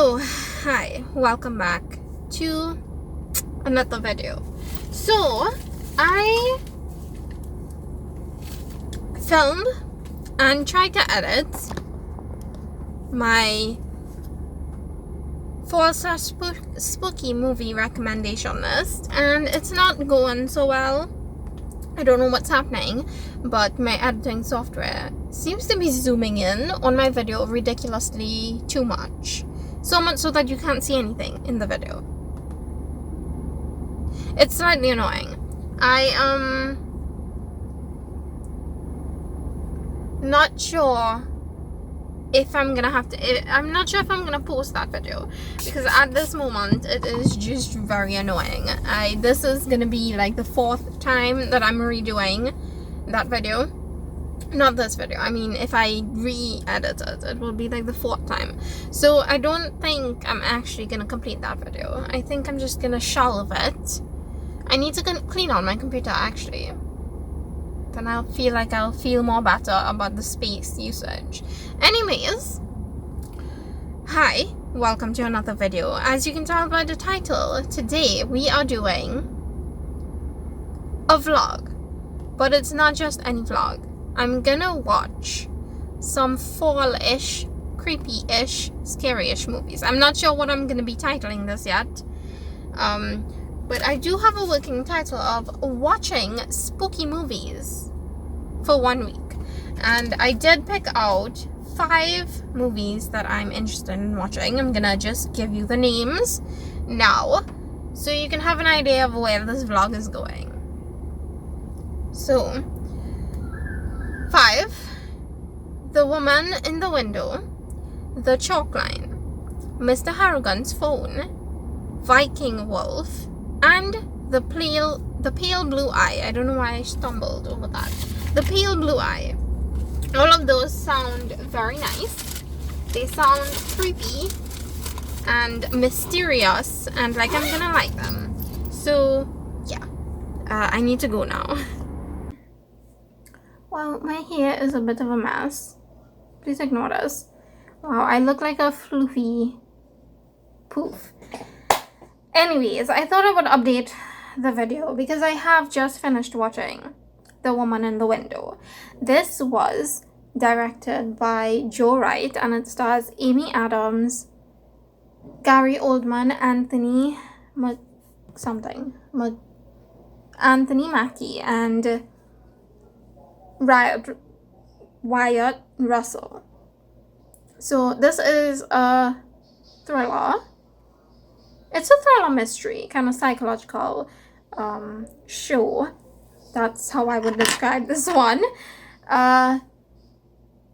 So, hi, welcome back to another video. So, I filmed and tried to edit my fall// spooky movie recommendation list, and it's not going so well. I don't know what's happening, but my editing software seems to be zooming in on my video ridiculously too much. So much so that you can't see anything in the video. It's slightly annoying. Not sure if I'm not sure if I'm gonna post that video, because at this moment it is just very annoying. This is gonna be like the 4th time that I'm redoing that video. Not this video, I mean if I re-edit it will be like the 4th time. So I don't think I'm actually gonna complete that video. I think I'm just gonna shelve it. I need to clean out my computer actually. Then I'll feel more better about the space usage. Anyways, hi, welcome to another video. As you can tell by the title, today we are doing a vlog. But it's not just any vlog. I'm gonna watch some fall-ish, creepy-ish, scary-ish movies. I'm not sure what I'm gonna be titling this yet. But I do have a working title of watching spooky movies for 1 week. And I did pick out 5 movies that I'm interested in watching. I'm gonna just give you the names now, so you can have an idea of where this vlog is going. So, 5, The Woman in the Window, The Chalk Line, Mr. Harrigan's Phone, Viking Wolf, and The Pale Blue Eye. I don't know why I stumbled over that. The Pale Blue Eye. All of those sound very nice. They sound creepy and mysterious, and like I'm gonna like them. So yeah, I need to go now. Well, my hair is a bit of a mess. Please ignore this. Wow, I look like a floofy poof. Anyways, I thought I would update the video because I have just finished watching The Woman in the Window. This was directed by Joe Wright and it stars Amy Adams, Gary Oldman, Anthony Mackie, and Wyatt Russell. So this is a thriller. It's a thriller mystery, kind of psychological show. That's how I would describe this one.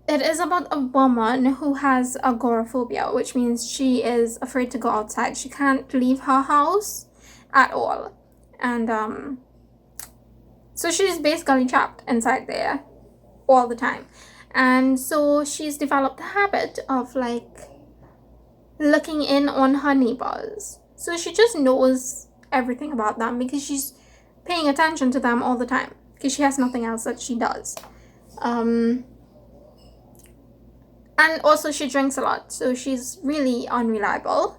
It is about a woman who has agoraphobia, which means she is afraid to go outside. She can't leave her house at all. And so she's basically trapped inside there all the time. And so she's developed a habit of like looking in on her neighbors. So she just knows everything about them because she's paying attention to them all the time because she has nothing else that she does. And also she drinks a lot, so she's really unreliable.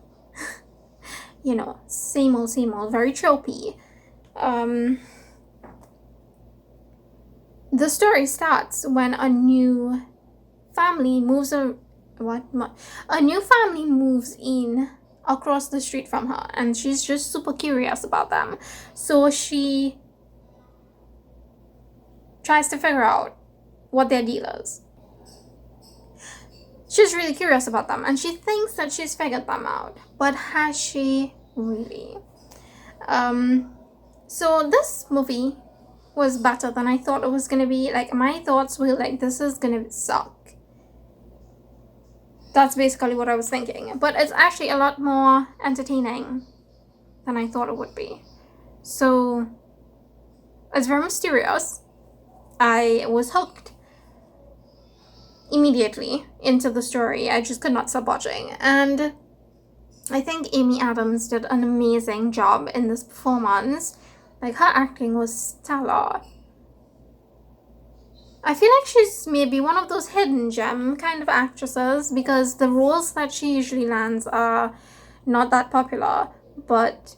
You know, same old, very tropey. The story starts when a new family moves in across the street from her, and she's just super curious about them. So she tries to figure out what their deal is. She's really curious about them, and she thinks that she's figured them out, but has she really? So this movie was better than I thought it was gonna be. Like, my thoughts were like, this is gonna suck. That's basically what I was thinking. But it's actually a lot more entertaining than I thought it would be. So, it's very mysterious. I was hooked immediately into the story. I just could not stop watching. And I think Amy Adams did an amazing job in this performance. Like, her acting was stellar. I feel like she's maybe one of those hidden gem kind of actresses because the roles that she usually lands are not that popular, but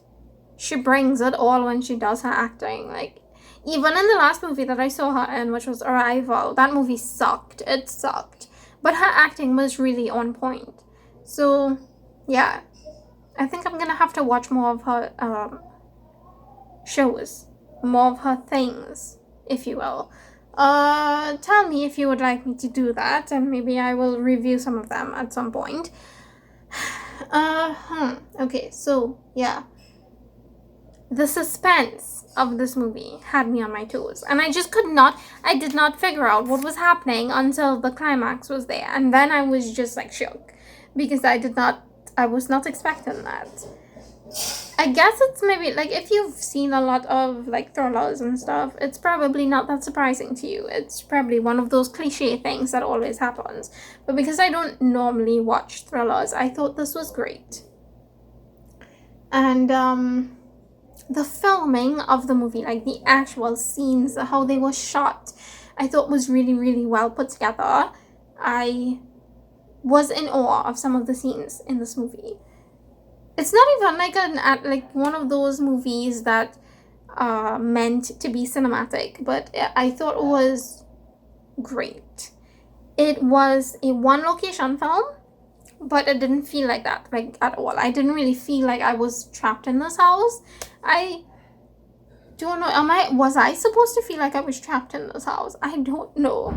she brings it all when she does her acting. Like, even in the last movie that I saw her in, which was Arrival, that movie sucked. It sucked. But her acting was really on point. So, yeah. I think I'm gonna have to watch more of her shows. More of her things, if you will. Tell me if you would like me to do that, and maybe I will review some of them at some point. Okay, so, yeah. The suspense of this movie had me on my toes, and I did not figure out what was happening until the climax was there, and then I was just like shook because I was not expecting that. I guess it's maybe like if you've seen a lot of like thrillers and stuff, it's probably not that surprising to you. It's probably one of those cliche things that always happens. But because I don't normally watch thrillers, I thought this was great. And the filming of the movie, like the actual scenes, how they were shot, I thought was really, really well put together. I was in awe of some of the scenes in this movie. It's not even like one of those movies that are meant to be cinematic, but I thought it was great. It was a one location film, but it didn't feel like that, like at all. I didn't really feel like I was trapped in this house. I don't know, was I supposed to feel like I was trapped in this house? I don't know.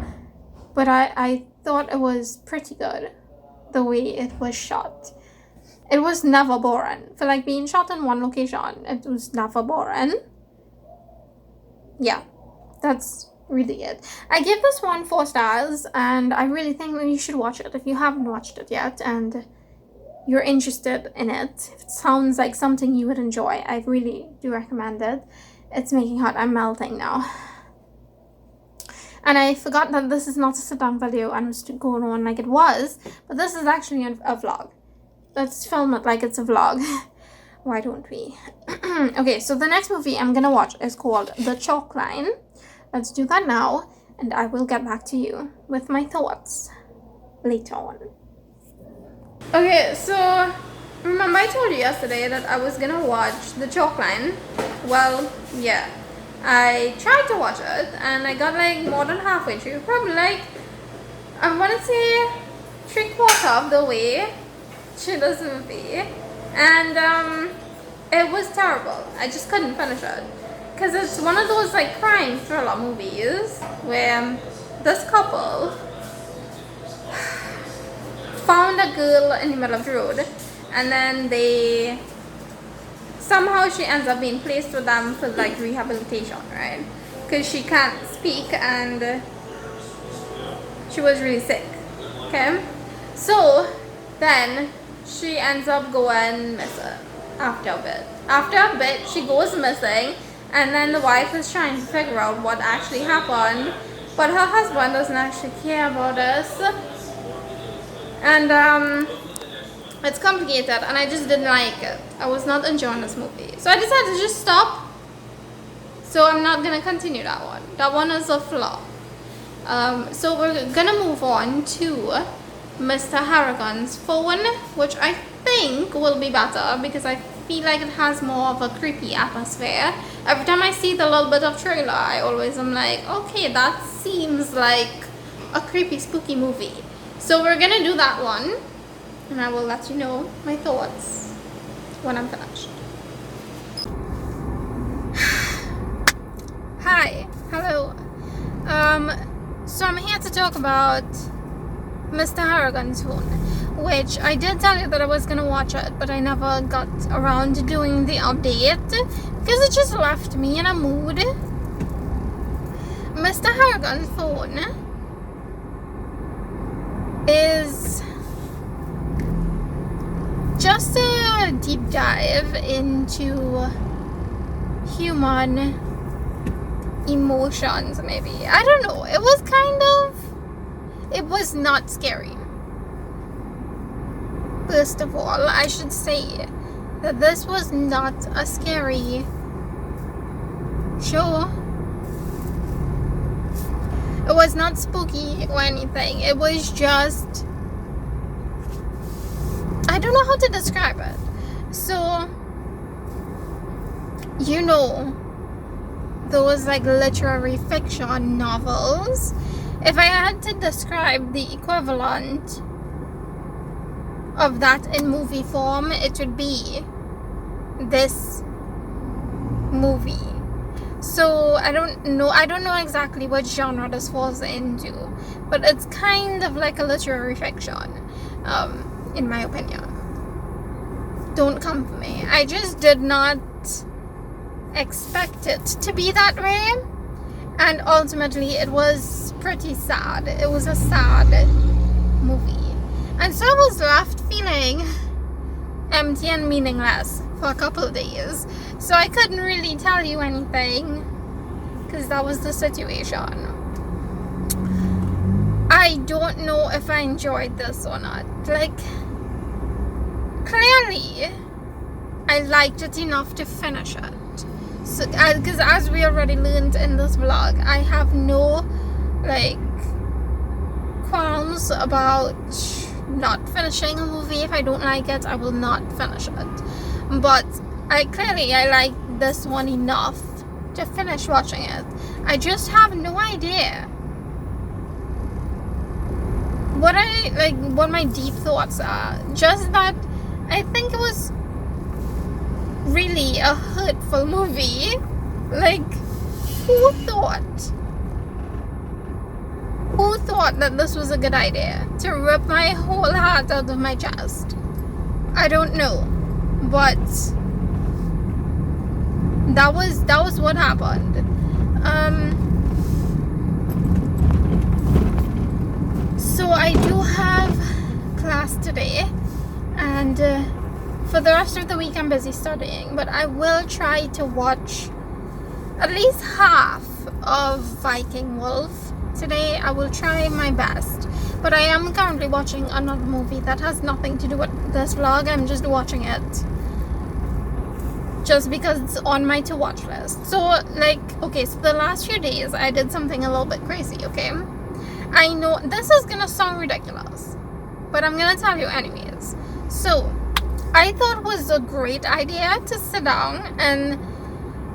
But I thought it was pretty good, the way it was shot. It was never boring. For like being shot in one location, it was never boring. Yeah, that's really it. I give this one 4 stars, and I really think that you should watch it if you haven't watched it yet and you're interested in it. If it sounds like something you would enjoy, I really do recommend it. It's making hot. I'm melting now. And I forgot that this is not a sit-down video and was going on like it was, but this is actually a vlog. Let's film it like it's a vlog. Why don't we? Okay, so the next movie I'm gonna watch is called The Chalk Line. Let's do that now, and I will get back to you with my thoughts later on. Okay, so remember I told you yesterday that I was gonna watch The Chalk Line? Well, yeah. I tried to watch it, and I got like more than halfway through. Probably like, I wanna say 3/4 of the way to this movie, and it was terrible. I just couldn't finish it because it's one of those like crime thriller movies where this couple found a girl in the middle of the road, and then somehow she ends up being placed with them for like rehabilitation, right? Because she can't speak and she was really sick. Okay, so then she ends up going missing after a bit. After a bit, she goes missing, and then the wife is trying to figure out what actually happened, but her husband doesn't actually care about this. And it's complicated, and I just didn't like it. I was not enjoying this movie. So I decided to just stop. So I'm not gonna continue that one. That one is a flop. So we're gonna move on to Mr. Harrigan's Phone, which I think will be better because I feel like it has more of a creepy atmosphere. Every time I see the little bit of trailer, I always am like, okay, that seems like a creepy, spooky movie. So we're gonna do that one, and I will let you know my thoughts when I'm finished. Hi, hello. So I'm here to talk about Mr. Harrigan's Phone, which I did tell you that I was gonna watch it, but I never got around to doing the update because it just left me in a mood. Mr. Harrigan's Phone is just a deep dive into human emotions, maybe. I don't know. It was not scary. First of all, I should say that this was not a scary show. It was not spooky or anything. It was just, I don't know how to describe it. So, you know, those like literary fiction novels. If I had to describe the equivalent of that in movie form, it would be this movie. So I don't know exactly what genre this falls into, but it's kind of like a literary fiction, in my opinion. Don't come for me. I just did not expect it to be that way, and ultimately it was pretty sad. It was a sad movie, and so I was left feeling empty and meaningless for a couple of days. So I couldn't really tell you anything because that was the situation. I don't know if I enjoyed this or not. Like, clearly I liked it enough to finish it. So, because as we already learned in this vlog, I have no like qualms about not finishing a movie. If I don't like it, I will not finish it. But I like this one enough to finish watching it. I just have no idea what my deep thoughts are. Just that I think it was really a hurtful movie. Like, who thought that this was a good idea? To rip my whole heart out of my chest? I don't know, but that was what happened. So I do have class today, and for the rest of the week I'm busy studying, but I will try to watch at least half of Viking Wolf today. I will try my best, but I am currently watching another movie that has nothing to do with this vlog. I'm just watching it just because it's on my to watch list. So like, okay, so the last few days I did something a little bit crazy. Okay, I know this is gonna sound ridiculous, but I'm gonna tell you anyways. So I thought it was a great idea to sit down and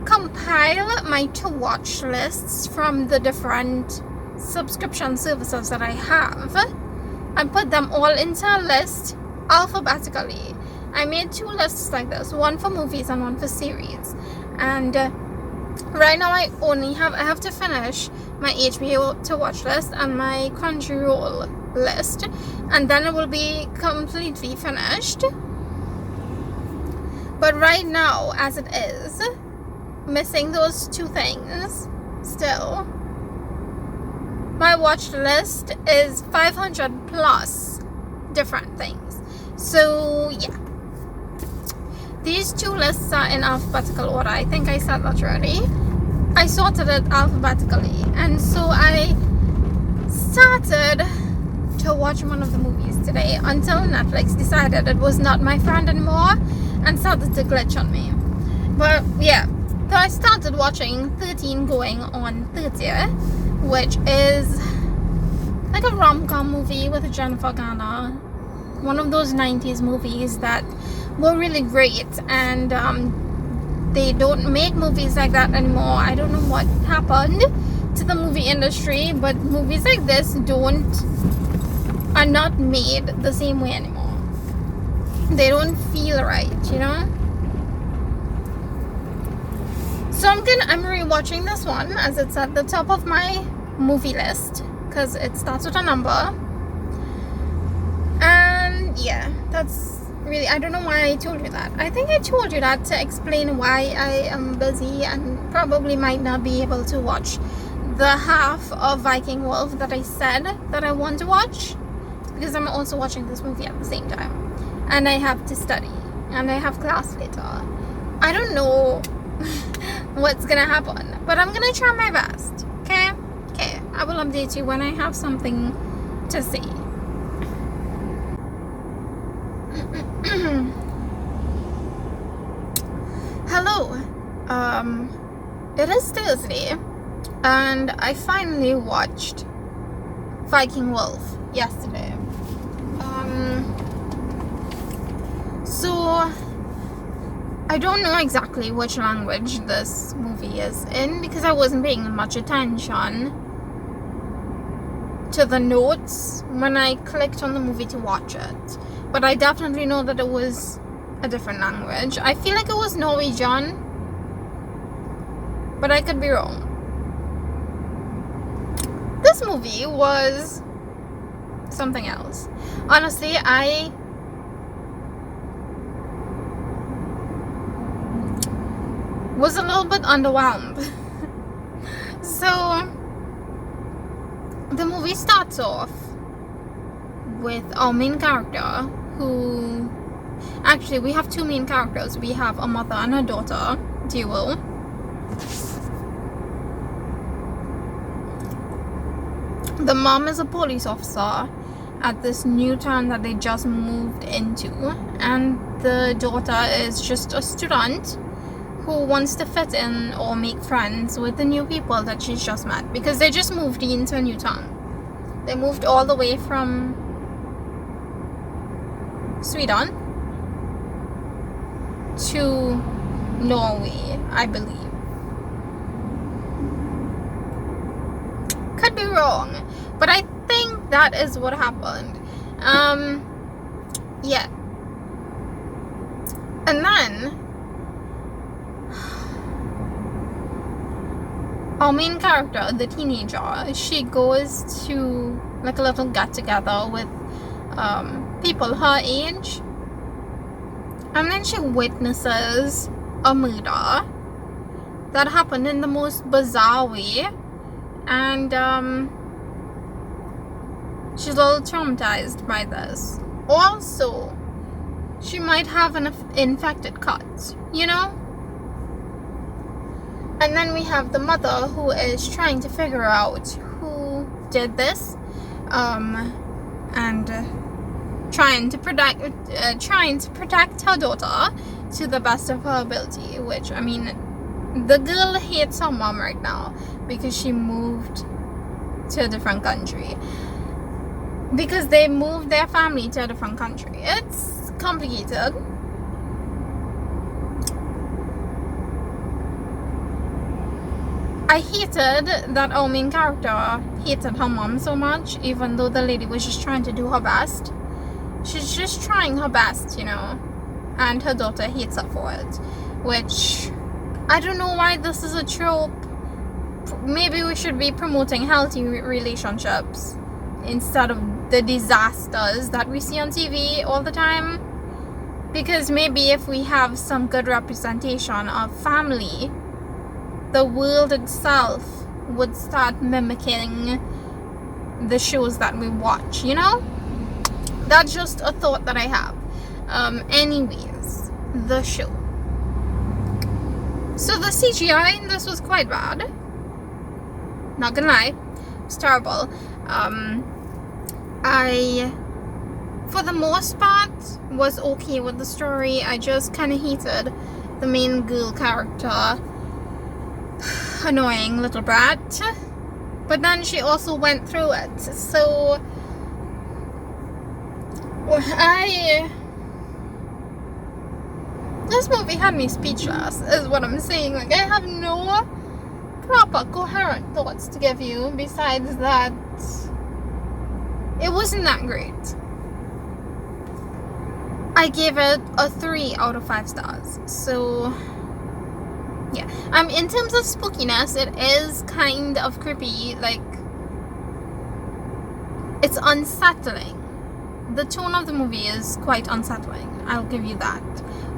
compile my to watch lists from the different subscription services that I have and put them all into a list alphabetically. I made two lists like this, one for movies and one for series, and right now I have to finish my HBO to watch list and my Crunchyroll list, and then it will be completely finished. But right now, as it is, missing those two things still, my watch list is 500 plus different things. So yeah, these two lists are in alphabetical order. I think I said that already. I sorted it alphabetically, and so I started to watch one of the movies today until Netflix decided it was not my friend anymore and started to glitch on me. But yeah, so I started watching 13 going on 30, which is like a rom-com movie with Jennifer Garner. One of those 90s movies that were really great, and they don't make movies like that anymore. I don't know what happened to the movie industry, but movies like this are not made the same way anymore. They don't feel right, you know? So I'm rewatching this one as it's at the top of my movie list because it starts with a number. And yeah, that's really, I don't know why I told you that. I think I told you that to explain why I am busy and probably might not be able to watch the half of Viking Wolf that I said that I want to watch, because I'm also watching this movie at the same time, and I have to study and I have class later. I don't know what's gonna happen, but I'm gonna try my best. Okay, I will update you when I have something to say. Hello, it is Thursday, And I finally watched Viking Wolf yesterday. So I don't know exactly which language this movie is in because I wasn't paying much attention to the notes when I clicked on the movie to watch it. But I definitely know that it was a different language. I feel like it was Norwegian, but I could be wrong. This movie was something else. Honestly, I was a little bit underwhelmed. So the movie starts off with our main character who, actually we have two main characters. We have a mother and a daughter duo. The mom is a police officer at this new town that they just moved into, and the daughter is just a student who wants to fit in or make friends with the new people that she's just met, because they just moved into a new town. They moved all the way from Sweden to Norway, I believe. Could be wrong, but I think that is what happened. Yeah. And then our main character, the teenager, she goes to like a little get together with people her age, and then she witnesses a murder that happened in the most bizarre way, and she's a little traumatized by this. Also, she might have an infected cut, you know? And then we have the mother who is trying to figure out who did this, and trying to protect her daughter to the best of her ability. Which, I mean, the girl hates her mom right now because she moved to a different country. Because they moved their family to a different country. It's complicated. I hated that our main character hated her mom so much, even though the lady was just trying to do her best. She's just trying her best, you know, and her daughter hates her for it. Which, I don't know why this is a trope. Maybe we should be promoting healthy relationships instead of the disasters that we see on TV all the time. Because maybe if we have some good representation of family, the world itself would start mimicking the shows that we watch, you know? That's just a thought that I have. Anyways, the show. So the CGI in this was quite bad. Not gonna lie, it's terrible. I, for the most part, was okay with the story. I just kind of hated the main girl character. Annoying little brat. But then she also went through it. So this movie had me speechless, is what I'm saying. Like, I have no proper coherent thoughts to give you besides that it wasn't that great. I gave it a 3 out of 5 stars. So yeah, in terms of spookiness, it is kind of creepy. Like, it's unsettling. The tone of the movie is quite unsettling, I'll give you that.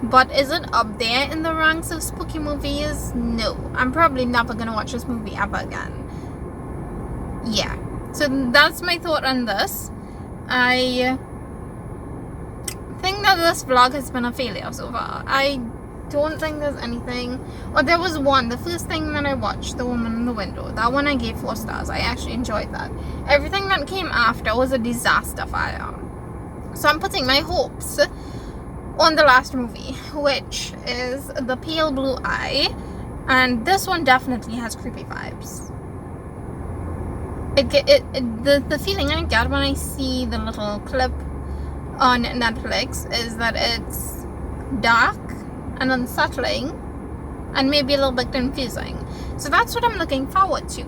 But is it up there in the ranks of spooky movies? No. I'm probably never gonna watch this movie ever again. Yeah. So that's my thought on this. I think that this vlog has been a failure so far. I don't think there's anything, or there was one, the first thing that I watched, The Woman in the Window. That one I gave 4 stars. I actually enjoyed that. Everything that came after was a disaster fire. So I'm putting my hopes on the last movie, which is The Pale Blue Eye, and this one definitely has creepy vibes. the feeling I get when I see the little clip on Netflix is that it's dark and unsettling and maybe a little bit confusing. So that's what I'm looking forward to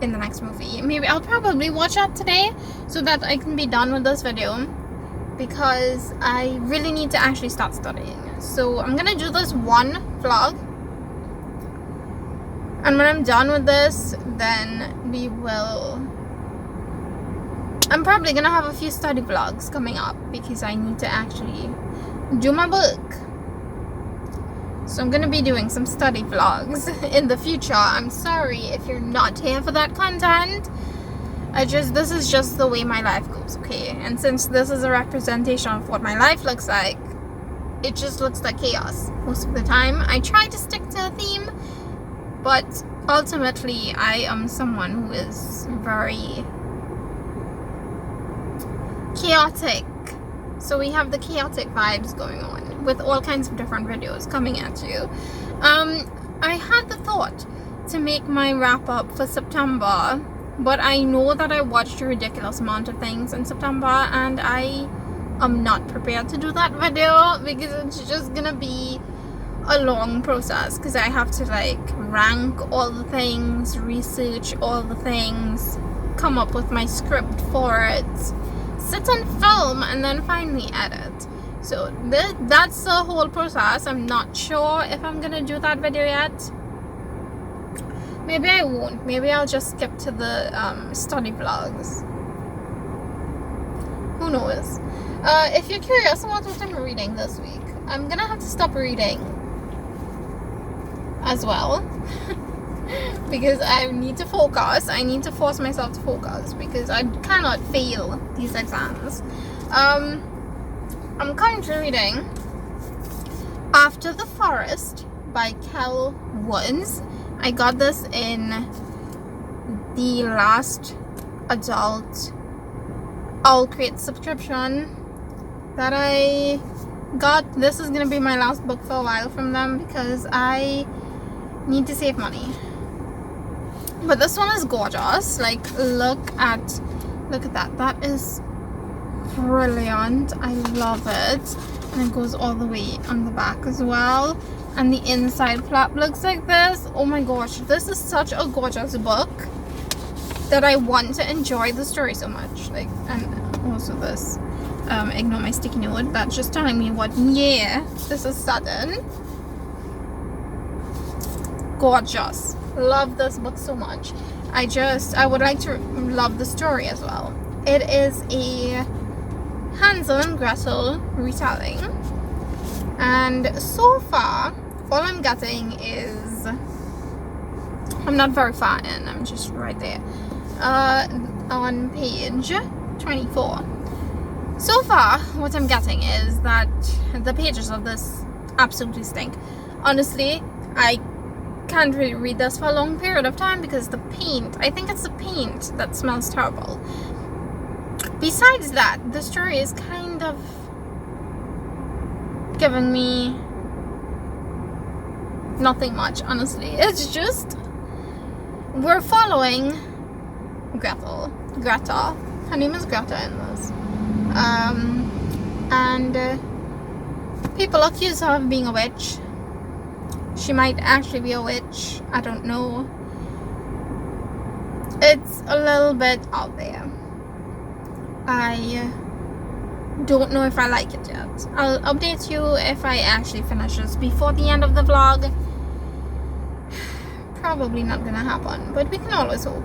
in the next movie. Maybe I'll probably watch that today so that I can be done with this video, because I really need to actually start studying. So I'm gonna do this one vlog, and when I'm done with this, then I'm probably gonna have a few study vlogs coming up, because I need to actually do my book. So I'm gonna be doing some study vlogs in the future. I'm sorry if you're not here for that content. This is just the way my life goes, okay? And since this is a representation of what my life looks like, it just looks like chaos most of the time. I try to stick to a theme, but ultimately I am someone who is very chaotic. So we have the chaotic vibes going on with all kinds of different videos coming at you. I had the thought to make my wrap up for September, but I know that I watched a ridiculous amount of things in September, and I am not prepared to do that video, because it's just gonna be a long process, because I have to like rank all the things, research all the things, come up with my script for it, sit and film, and then finally edit. So that's the whole process. I'm not sure if I'm gonna do that video yet. Maybe I won't. Maybe I'll just skip to the study vlogs. Who knows? If you're curious about what I'm reading this week, I'm gonna have to stop reading as well. Because I need to focus. I need to force myself to focus, because I cannot fail these exams. I'm currently reading After the Forest by Kel Woods. I got this in the last adult Owl Crate subscription that I got. This is gonna be my last book for a while from them, because I need to save money. But this one is gorgeous. Like, look at that. That is brilliant. I love it. And it goes all the way on the back as well. And the inside flap looks like this. Oh my gosh, this is such a gorgeous book that I want to enjoy the story so much. Like, and also this, ignore my sticky note, that's just telling me what year this is sudden. Gorgeous. Love this book so much. I would like to love the story as well. It is a Hansel and Gretel retelling, and so far all I'm getting is, I'm not very far in, I'm just right there on page 24. So far what I'm getting is that the pages of this absolutely stink. Honestly, I can't really read this for a long period of time, because the paint, I think it's the paint that smells terrible. Besides that, the story is kind of giving me nothing much, honestly. It's just, we're following Greta. Her name is Greta in this. And people accuse her of being a witch. She might actually be a witch. I don't know. It's a little bit out there. I don't know if I like it yet. I'll update you if I actually finish this before the end of the vlog. Probably not gonna happen, but we can always hope.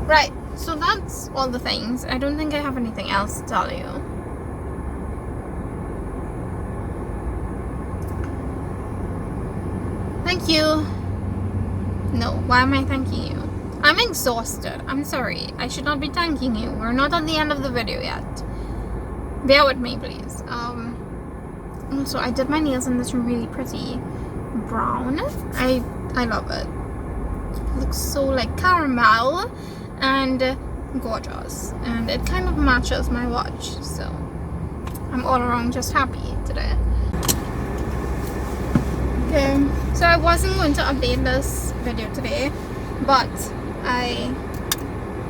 Right, so that's all the things. I don't think I have anything else to tell you. Thank you. No, why am I thanking you? I'm exhausted. I'm sorry. I should not be thanking you. We're not at the end of the video yet. Bear with me, please. Also, I did my nails in this really pretty brown. I love it. It looks so like caramel and gorgeous. And it kind of matches my watch. So I'm all around just happy today. Okay, so I wasn't going to update this video today, but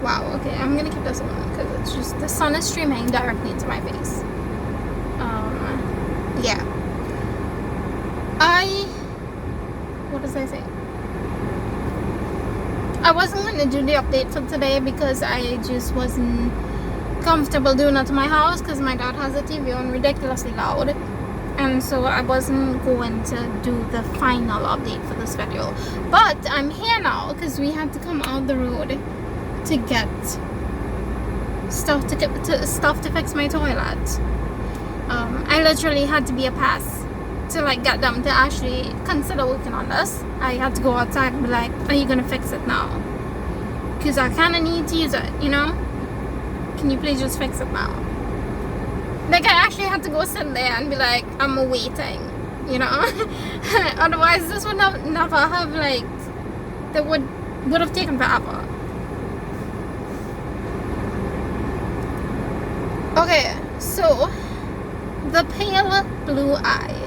Wow, okay, I'm gonna keep this on because it's just the sun is streaming directly into my face. Yeah. What was I saying? I wasn't going to do the update for today because I just wasn't comfortable doing it to my house because my dad has a TV on ridiculously loud, and so I wasn't going to do the final update for this video. But I'm here now because we had to come out the road to get stuff to fix my toilet. I literally had to be a pass to like get them to actually consider working on this. I had to go outside and be like, are you gonna fix it now? Because I kind of need to use it, you know? Can you please just fix it now? Like, I actually had to go sit there and be like, I'm waiting, you know? Otherwise this would never have, like, that would have taken forever. Okay, so The Pale Blue Eye.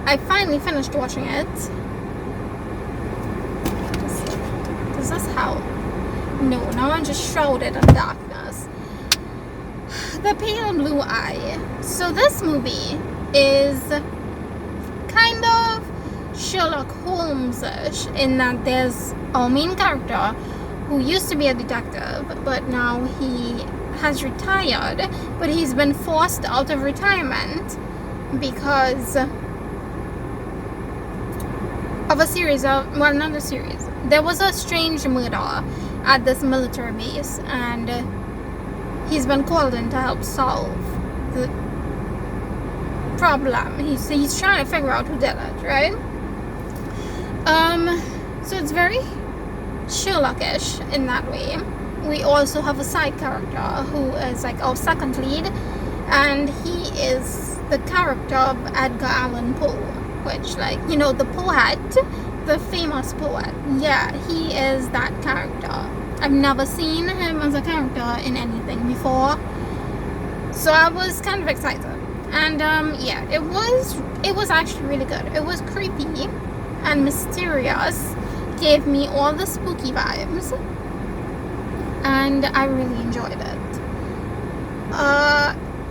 I finally finished watching it. Does this help? No, now I'm just shrouded in darkness. The Pale Blue Eye. So this movie is kind of Sherlock Holmes-ish in that there's our main character who used to be a detective, but now he has retired, but he's been forced out of retirement because of a series of, well, not a series. There was a strange murder at this military base, and he's been called in to help solve the problem. He's trying to figure out who did it, right? So it's very Sherlock-ish in that way. We also have a side character who is like our second lead, and he is the character of Edgar Allan Poe, which, like, you know, the poet, the famous poet. Yeah, he is that character. I've never seen him as a character in anything before, so I was kind of excited. And yeah, it was actually really good. It was creepy and mysterious, gave me all the spooky vibes, and I really enjoyed it.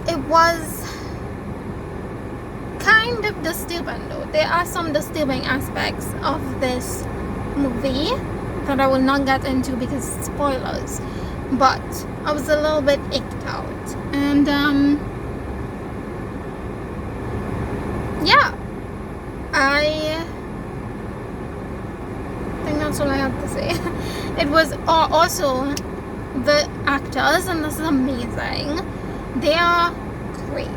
It was kind of disturbing though. There are some disturbing aspects of this movie that I will not get into because it's spoilers, but I was a little bit icked out. And yeah, I think that's all I have to say. It was also the actors, and this is amazing. They are great.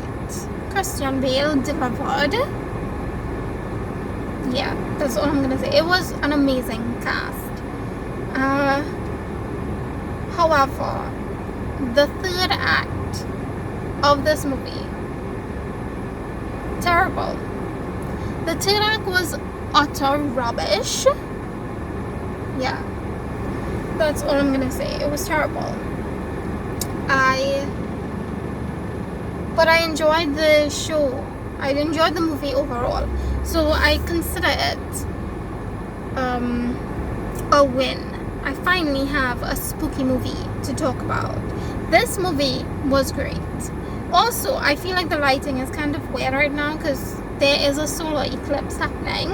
Christian Bale delivered. Yeah, that's all I'm gonna say. It was an amazing cast. However, the third act of this movie, terrible. The third act was utter rubbish. Yeah, that's all I'm gonna say. It was terrible. But I enjoyed the show. I enjoyed the movie overall, so I consider it a win. I finally have a spooky movie to talk about. This movie was great. Also, I feel like the lighting is kind of weird right now because there is a solar eclipse happening,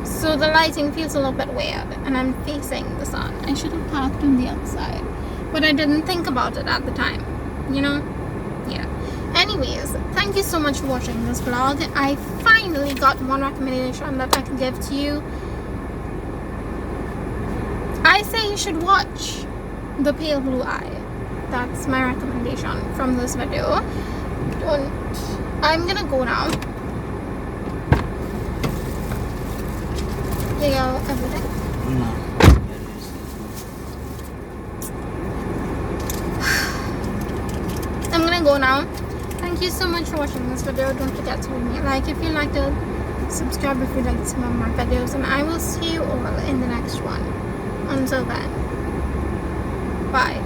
so the lighting feels a little bit weird, and I'm facing the sun. I should have parked on the outside, but I didn't think about it at the time, you know? Yeah. Anyways, thank you so much for watching this vlog. I finally got one recommendation that I can give to you. I say you should watch The Pale Blue Eye. That's my recommendation from this video. I'm gonna go now. You know everything? No. I'm gonna go now. Thank you so much for watching this video. Don't forget to leave me a like if you liked it, subscribe if you liked some of my videos, and I will see you all in the next one. Until then, bye.